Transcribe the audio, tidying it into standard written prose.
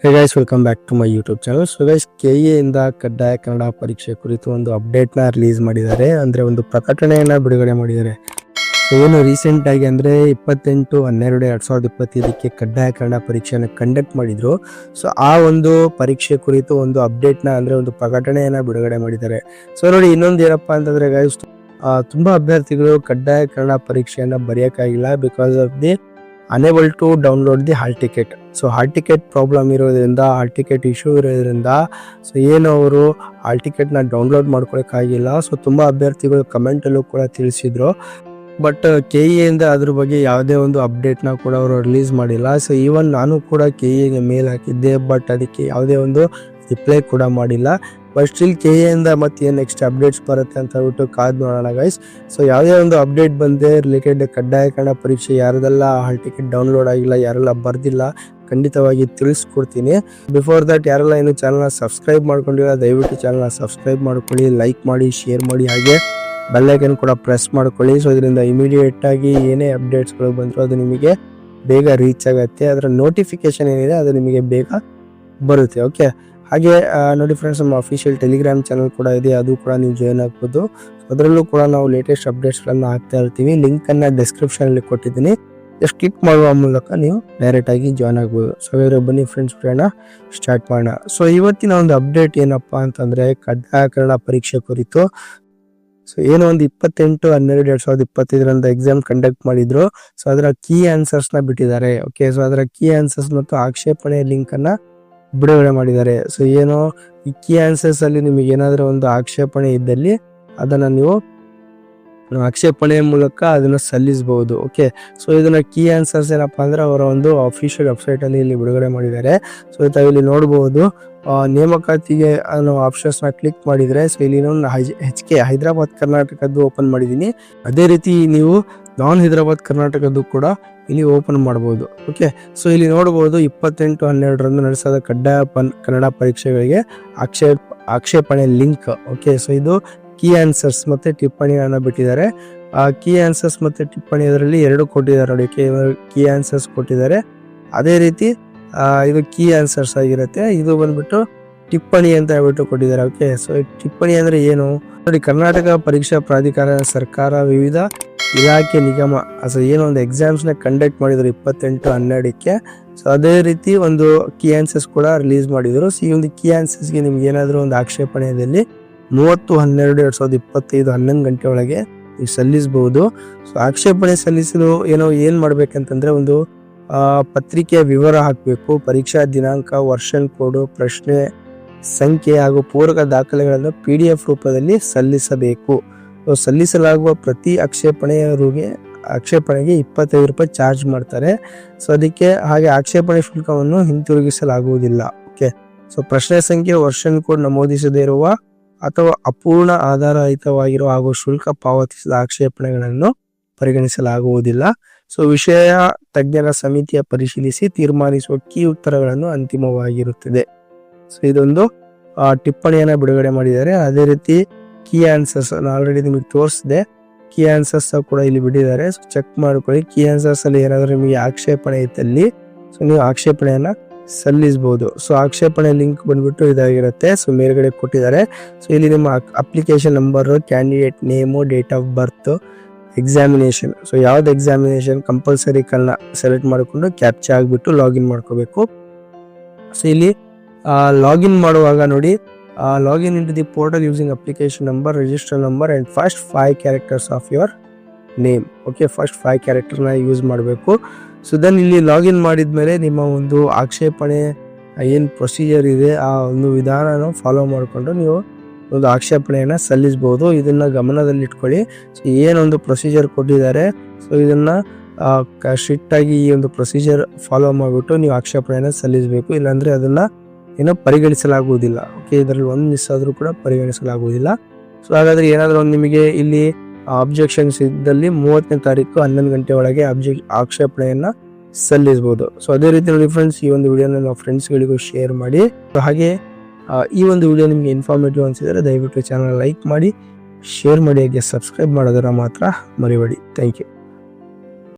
Hey guys, welcome back to my YouTube channel. So guys, KEA ಇಂದ ಕಡ್ಡಾಯ ಕನ್ನಡ ಪರೀಕ್ಷೆ ಕುರಿತು ಒಂದು ಅಪ್ಡೇಟ್ನ ರಿಲೀಸ್ ಮಾಡಿದ್ದಾರೆ. ಅಂದರೆ ಒಂದು ಪ್ರಕಟಣೆಯನ್ನು ಬಿಡುಗಡೆ ಮಾಡಿದ್ದಾರೆ. ಏನು ರೀಸೆಂಟ್ ಆಗಿ ಅಂದರೆ 28/12/2025 ಕಡ್ಡಾಯ ಕನ್ನಡ ಪರೀಕ್ಷೆಯನ್ನು ಕಂಡಕ್ಟ್ ಮಾಡಿದ್ರು. ಸೊ ಆ ಒಂದು ಪರೀಕ್ಷೆ ಕುರಿತು ಒಂದು ಅಪ್ಡೇಟ್ನ ಅಂದರೆ ಒಂದು ಪ್ರಕಟಣೆಯನ್ನು ಬಿಡುಗಡೆ ಮಾಡಿದ್ದಾರೆ. ಸೊ ನೋಡಿ, ಇನ್ನೊಂದು ಏನಪ್ಪ ಅಂತಂದರೆ ಗೈಸ್, ತುಂಬ ಅಭ್ಯರ್ಥಿಗಳು ಕಡ್ಡಾಯ ಕನ್ನಡ ಪರೀಕ್ಷೆಯನ್ನು ಬರೆಯೋಕ್ಕಾಗಿಲ್ಲ because of the unable to download the hall ticket. So hall ticket problem ಇರೋದ್ರಿಂದ, ಹಾಲ್ ಟಿಕೆಟ್ ಇಶ್ಯೂ ಇರೋದ್ರಿಂದ ಸೊ ಏನು ಅವರು ಹಾಲ್ ಟಿಕೆಟ್ನ ಡೌನ್ಲೋಡ್ ಮಾಡ್ಕೊಳಕ್ಕಾಗಿಲ್ಲ. ಸೊ ತುಂಬ ಅಭ್ಯರ್ಥಿಗಳು ಕಮೆಂಟಲ್ಲೂ ಕೂಡ ತಿಳಿಸಿದ್ರು. ಬಟ್ ಕೆಇಎಯಿಂದ ಅದ್ರ ಬಗ್ಗೆ ಯಾವುದೇ ಒಂದು ಅಪ್ಡೇಟ್ನ ಕೂಡ ಅವರು ರಿಲೀಸ್ ಮಾಡಿಲ್ಲ. ಸೊ ಈವನ್ ನಾನು ಕೂಡ ಕೆಇಎಗೆ ಮೇಲ್ ಹಾಕಿದ್ದೆ, ಬಟ್ ಅದಕ್ಕೆ ಯಾವುದೇ ಒಂದು ರಿಪ್ಲೈ ಕೂಡ ಮಾಡಿಲ್ಲ. ಬಟ್ ಸ್ಟಿಲ್ ಕೆಇಎಯಿಂದ ಮತ್ತೆ ಏನು ನೆಕ್ಸ್ಟ್ ಅಪ್ಡೇಟ್ಸ್ ಬರುತ್ತೆ ಅಂತ ಹೇಳ್ಬಿಟ್ಟು ಕಾದು ನೋಡೋಣ ಗೈಸ್. ಸೊ ಯಾವುದೇ ಒಂದು ಅಪ್ಡೇಟ್ ಬಂದರೆ ರಿಲೇಟೆಡ್ ಕಡ್ಡಾಯ ಕನ್ನಡ ಪರೀಕ್ಷೆ ಯಾರದೆಲ್ಲ ಹಾಲ್ ಟಿಕೆಟ್ ಡೌನ್ಲೋಡ್ ಆಗಿಲ್ಲ, ಯಾರೆಲ್ಲ ಬರ್ದಿಲ್ಲ, ಖಂಡಿತವಾಗಿ ತಿಳಿಸ್ಕೊಡ್ತೀನಿ. ಬಿಫೋರ್ ದಟ್ ಯಾರೆಲ್ಲ ಏನು ಚಾನಲ್ನ ಸಬ್ಸ್ಕ್ರೈಬ್ ಮಾಡ್ಕೊಂಡಿಲ್ಲ, ದಯವಿಟ್ಟು ಚಾನಲ್ನ ಸಬ್ಸ್ಕ್ರೈಬ್ ಮಾಡ್ಕೊಳ್ಳಿ, ಲೈಕ್ ಮಾಡಿ, ಶೇರ್ ಮಾಡಿ, ಹಾಗೆ ಬೆಲ್ಲೈಕನ್ ಕೂಡ ಪ್ರೆಸ್ ಮಾಡ್ಕೊಳ್ಳಿ. ಸೊ ಇದರಿಂದ ಇಮಿಡಿಯೇಟ್ ಆಗಿ ಏನೇ ಅಪ್ಡೇಟ್ಸ್ಗಳು ಬಂದರೂ ಅದು ನಿಮಗೆ ಬೇಗ ರೀಚ್ ಆಗುತ್ತೆ. ಅದರ ನೋಟಿಫಿಕೇಶನ್ ಏನಿದೆ ಅದು ನಿಮಗೆ ಬೇಗ ಬರುತ್ತೆ. ಓಕೆ, ಹಾಗೆ ನೋಡಿ ಫ್ರೆಂಡ್ಸ್, ನಮ್ಮ ಅಫಿಷಿಯಲ್ ಟೆಲಿಗ್ರಾಮ್ ಚಾನಲ್ ಕೂಡ ಇದೆ, ಅದು ಕೂಡ ನೀವು ಜಾಯ್ನ್ ಆಗ್ಬೋದು. ಅದರಲ್ಲೂ ಕೂಡ ನಾವು ಲೇಟೆಸ್ಟ್ ಅಪ್ಡೇಟ್ಸ್ಗಳನ್ನು ಹಾಕ್ತಾ ಇರ್ತೀವಿ. ಲಿಂಕನ್ನು ಡಿಸ್ಕ್ರಿಪ್ಷನಲ್ಲಿ ಕೊಟ್ಟಿದ್ದೀನಿ, ಜಸ್ಟ್ ಕ್ಲಿಕ್ ಮಾಡುವ ಮೂಲಕ ನೀವು ಡೈರೆಕ್ಟ್ ಆಗಿ ಜಾಯ್ನ್ ಆಗ್ಬೋದು. ಸೊ ಹಾಗಾದರೆ ಬನ್ನಿ ಫ್ರೆಂಡ್ಸ್, ಸ್ಟಾರ್ಟ್ ಮಾಡೋಣ. ಸೊ ಇವತ್ತಿನ ಒಂದು ಅಪ್ಡೇಟ್ ಏನಪ್ಪ ಅಂತಂದರೆ ಕಡ್ಡಾಯ ಕನ್ನಡ ಪರೀಕ್ಷೆ ಕುರಿತು. ಸೊ ಏನೋ ಒಂದು 28/12/2025 ಎಕ್ಸಾಮ್ ಕಂಡಕ್ಟ್ ಮಾಡಿದ್ರು. ಸೊ ಅದರ ಕೀ ಆನ್ಸರ್ಸ್ನ ಬಿಟ್ಟಿದ್ದಾರೆ. ಓಕೆ, ಸೊ ಅದರ ಕೀ ಆನ್ಸರ್ಸ್ ಮತ್ತು ಆಕ್ಷೇಪಣೆ ಲಿಂಕನ್ನು ಬಿಡುಗಡೆ ಮಾಡಿದ್ದಾರೆ. ಸೊ ಏನೋ ಈ ಕೀ ಆನ್ಸರ್ಸ್ ಅಲ್ಲಿ ನಿಮಗೆ ಏನಾದರೂ ಒಂದು ಆಕ್ಷೇಪಣೆ ಇದ್ದಲ್ಲಿ ಅದನ್ನು ನೀವು ಆಕ್ಷೇಪಣೆಯ ಮೂಲಕ ಅದನ್ನು ಸಲ್ಲಿಸಬಹುದು. ಓಕೆ, ಸೊ ಇದನ್ನ ಕೀ ಆನ್ಸರ್ಸ್ ಏನಪ್ಪಾ ಅಂದ್ರೆ ಅವರ ಒಂದು ಅಫಿಷಿಯಲ್ ವೆಬ್ಸೈಟ್ ಅಲ್ಲಿ ಇಲ್ಲಿ ಬಿಡುಗಡೆ ಮಾಡಿದ್ದಾರೆ. ಸೊ ಇಲ್ಲಿ ನೋಡಬಹುದು, ನೇಮಕಾತಿಗೆ ಅನ್ನೋ ಆಪ್ಷನ್ಸ್ ನ ಕ್ಲಿಕ್ ಮಾಡಿದ್ರೆ ಸೊ ಇಲ್ಲಿ ನಾನು HK ಹೈದರಾಬಾದ್ ಕರ್ನಾಟಕದ್ದು ಓಪನ್ ಮಾಡಿದ್ದೀನಿ. ಅದೇ ರೀತಿ ನೀವು ನಾನ್ ಹೈದರಾಬಾದ್ ಕರ್ನಾಟಕದ್ದು ಕೂಡ ಇಲ್ಲಿ ಓಪನ್ ಮಾಡಬಹುದು. ಓಕೆ, ಸೊ ಇಲ್ಲಿ ನೋಡಬಹುದು 28/12 ನಡೆಸಾದ ಕಡ್ಡಾಯ ಕನ್ನಡ ಪರೀಕ್ಷೆಗಳಿಗೆ ಆಕ್ಷೇಪಣೆ ಲಿಂಕ್. ಓಕೆ, ಸೊ ಇದು ಕೀ ಆನ್ಸರ್ಸ್ ಮತ್ತೆ ಟಿಪ್ಪಣಿಗಳನ್ನ ಬಿಟ್ಟಿದ್ದಾರೆ. ಕೀ ಆನ್ಸರ್ಸ್ ಮತ್ತೆ ಟಿಪ್ಪಣಿ ಅದರಲ್ಲಿ ಎರಡು ಕೊಟ್ಟಿದ್ದಾರೆ ನೋಡಿ. ಕೀ ಆನ್ಸರ್ಸ್ ಕೊಟ್ಟಿದ್ದಾರೆ, ಅದೇ ರೀತಿ ಇದು ಕೀ ಆನ್ಸರ್ಸ್ ಆಗಿರುತ್ತೆ. ಇದು ಬಂದ್ಬಿಟ್ಟು ಟಿಪ್ಪಣಿ ಅಂತ ಹೇಳ್ಬಿಟ್ಟು ಕೊಟ್ಟಿದ್ದಾರೆ. ಓಕೆ, ಸೊ ಟಿಪ್ಪಣಿ ಅಂದ್ರೆ ಏನು ನೋಡಿ, ಕರ್ನಾಟಕ ಪರೀಕ್ಷಾ ಪ್ರಾಧಿಕಾರ ಸರ್ಕಾರ ವಿವಿಧ ಇಲಾಖೆ ನಿಗಮ ಸೊ ಏನೋ ಒಂದು ಎಕ್ಸಾಮ್ಸ್ ನ ಕಂಡಕ್ಟ್ ಮಾಡಿದ್ರು 28/12. ಸೊ ಅದೇ ರೀತಿ ಒಂದು ಕೀ ಆನ್ಸರ್ಸ್ ಕೂಡ ರಿಲೀಸ್ ಮಾಡಿದ್ರು. ಸೊ ಈ ಒಂದು ಕೀ ಆನ್ಸರ್ಸ್ಗೆ ನಿಮ್ಗೆ ಏನಾದ್ರು ಒಂದು ಆಕ್ಷೇಪಣೆಯಲ್ಲಿ 30/12/2025 11 ಗಂಟೆ ಒಳಗೆ ನೀವು ಸಲ್ಲಿಸಬಹುದು. ಸೊ ಆಕ್ಷೇಪಣೆ ಸಲ್ಲಿಸಲು ಏನ್ ಮಾಡ್ಬೇಕಂತಂದ್ರೆ ಒಂದು ಪತ್ರಿಕೆಯ ವಿವರ ಹಾಕಬೇಕು, ಪರೀಕ್ಷಾ ದಿನಾಂಕ, ವರ್ಷನ್ ಕೋಡ್, ಪ್ರಶ್ನೆ ಸಂಖ್ಯೆ ಹಾಗೂ ಪೂರಕ ದಾಖಲೆಗಳನ್ನು PDF ರೂಪದಲ್ಲಿ ಸಲ್ಲಿಸಬೇಕು. ಸಲ್ಲಿಸಲಾಗುವ ಪ್ರತಿ ಆಕ್ಷೇಪಣೆಗೆ 25 ರೂಪಾಯಿ ಚಾರ್ಜ್ ಮಾಡ್ತಾರೆ. ಸೊ ಅದಕ್ಕೆ ಹಾಗೆ ಆಕ್ಷೇಪಣೆ ಶುಲ್ಕವನ್ನು ಹಿಂತಿರುಗಿಸಲಾಗುವುದಿಲ್ಲ. ಓಕೆ, ಸೊ ಪ್ರಶ್ನೆ ಸಂಖ್ಯೆ, ವರ್ಷನ್ ಕೋಡ್ ನಮೂದಿಸದೇ ಇರುವ ಅಥವಾ ಅಪೂರ್ಣ ಆಧಾರರಹಿತವಾಗಿರುವ ಹಾಗೂ ಶುಲ್ಕ ಪಾವತಿಸಿದ ಆಕ್ಷೇಪಣೆಗಳನ್ನು ಪರಿಗಣಿಸಲಾಗುವುದಿಲ್ಲ. ಸೊ ವಿಷಯ ತಜ್ಞರ ಸಮಿತಿಯ ಪರಿಶೀಲಿಸಿ ತೀರ್ಮಾನಿಸುವ ಕೀ ಉತ್ತರಗಳನ್ನು ಅಂತಿಮವಾಗಿರುತ್ತದೆ. ಸೊ ಇದೊಂದು ಟಿಪ್ಪಣಿಯನ್ನ ಬಿಡುಗಡೆ ಮಾಡಿದ್ದಾರೆ. ಅದೇ ರೀತಿ ಕೀ ಆನ್ಸರ್ಸ್ ಆಲ್ರೆಡಿ ನಿಮಗೆ ತೋರಿಸಿದೆ, ಕೀ ಆನ್ಸರ್ಸ್ ಕೂಡ ಇಲ್ಲಿ ಬಿಟ್ಟಿದ್ದಾರೆ. ಸೊ ಚೆಕ್ ಮಾಡ್ಕೊಳ್ಳಿ. ಕೀ ಆನ್ಸರ್ಸ್ ಅಲ್ಲಿ ಏನಾದರೂ ನಿಮಗೆ ಆಕ್ಷೇಪಣೆ ಇದ್ದಲ್ಲಿ ಸೊ ನೀವು ಆಕ್ಷೇಪಣೆಯನ್ನ ಸಲ್ಲಿಸಬಹುದು. ಸೊ ಆಕ್ಷೇಪಣೆ ಲಿಂಕ್ ಬಂದ್ಬಿಟ್ಟು ಇದಾಗಿರುತ್ತೆ. ಸೊ ಮೇಲ್ಗಡೆ ಕೊಟ್ಟಿದ್ದಾರೆ. ಸೊ ಇಲ್ಲಿ ನಿಮ್ಮ application number, candidate name, date of birth, examination, so ಯಾವ್ದು ಎಕ್ಸಾಮಿನೇಷನ್ ಕಂಪಲ್ಸರಿ ಕನ್ನ ಸೆಲೆಕ್ಟ್ ಮಾಡಿಕೊಂಡು ಕ್ಯಾಪ್ಚಾ ಆಗಿಬಿಟ್ಟು ಲಾಗಿನ್ ಮಾಡ್ಕೋಬೇಕು. ಸೊ ಇಲ್ಲಿ ಲಾಗಿನ್ ಮಾಡುವಾಗ ನೋಡಿ, login in to the portal using application number, register number and first 5 characters of your name. Okay, first 5 ಕ್ಯಾರೆಕ್ಟರ್ನ use ಮಾಡಬೇಕು. ಸೊ ದೆನ್ ಇಲ್ಲಿ ಲಾಗಿನ್ ಮಾಡಿದ್ಮೇಲೆ ನಿಮ್ಮ ಒಂದು ಆಕ್ಷೇಪಣೆ ಏನು ಪ್ರೊಸೀಜರ್ ಇದೆ ಆ ಒಂದು ವಿಧಾನನ ಫಾಲೋ ಮಾಡಿಕೊಂಡು ನೀವು ಒಂದು ಆಕ್ಷೇಪಣೆಯನ್ನು ಸಲ್ಲಿಸಬಹುದು. ಇದನ್ನ ಗಮನದಲ್ಲಿಟ್ಕೊಳ್ಳಿ. ಸೊ ಏನೊಂದು ಪ್ರೊಸೀಜರ್ ಕೊಟ್ಟಿದ್ದಾರೆ, ಸೊ ಇದನ್ನ ಸ್ಟ್ರಿಕ್ಟ್ ಆಗಿ ಈ ಒಂದು ಪ್ರೊಸೀಜರ್ ಫಾಲೋ ಮಾಡಿಬಿಟ್ಟು ನೀವು ಆಕ್ಷೇಪಣೆಯನ್ನು ಸಲ್ಲಿಸಬೇಕು, ಇಲ್ಲಾಂದ್ರೆ ಅದನ್ನ ಪರಿಗಣಿಸಲಾಗುವುದಿಲ್ಲ. ಓಕೆ, ಇದರಲ್ಲಿ ಒಂದು ಮಿಸ್ ಆದ್ರೂ ಕೂಡ ಪರಿಗಣಿಸಲಾಗುವುದಿಲ್ಲ. ಸೊ ಹಾಗಾದ್ರೆ ಏನಾದರೂ ಒಂದು ನಿಮಗೆ ಇಲ್ಲಿ ಅಬ್ಜೆಕ್ಷನ್ಸ್ ಇದ್ದಲ್ಲಿ 30ನೇ ತಾರೀಕು 11 ಗಂಟೆ ಒಳಗೆ ಆಕ್ಷೇಪಣೆಯನ್ನ ಸಲ್ಲಿಸಬಹುದು. ಸೊ ಅದೇ ರೀತಿ ನೋಡಿ ಫ್ರೆಂಡ್ಸ್, ಈ ಒಂದು ವಿಡಿಯೋನ ನಾವು ಫ್ರೆಂಡ್ಸ್ಗಳಿಗೂ ಶೇರ್ ಮಾಡಿ. ಹಾಗೆ ಈ ಒಂದು ವಿಡಿಯೋ ನಿಮಗೆ ಇನ್ಫಾರ್ಮೇಟಿವ್ ಅನಿಸಿದರೆ ದಯವಿಟ್ಟು ಚಾನಲ್ ಲೈಕ್ ಮಾಡಿ, ಶೇರ್ ಮಾಡಿ, ಹಾಗೆ ಸಬ್ಸ್ಕ್ರೈಬ್ ಮಾಡೋದನ್ನ ಮಾತ್ರ ಮರಿಬೇಡಿ. Thank you.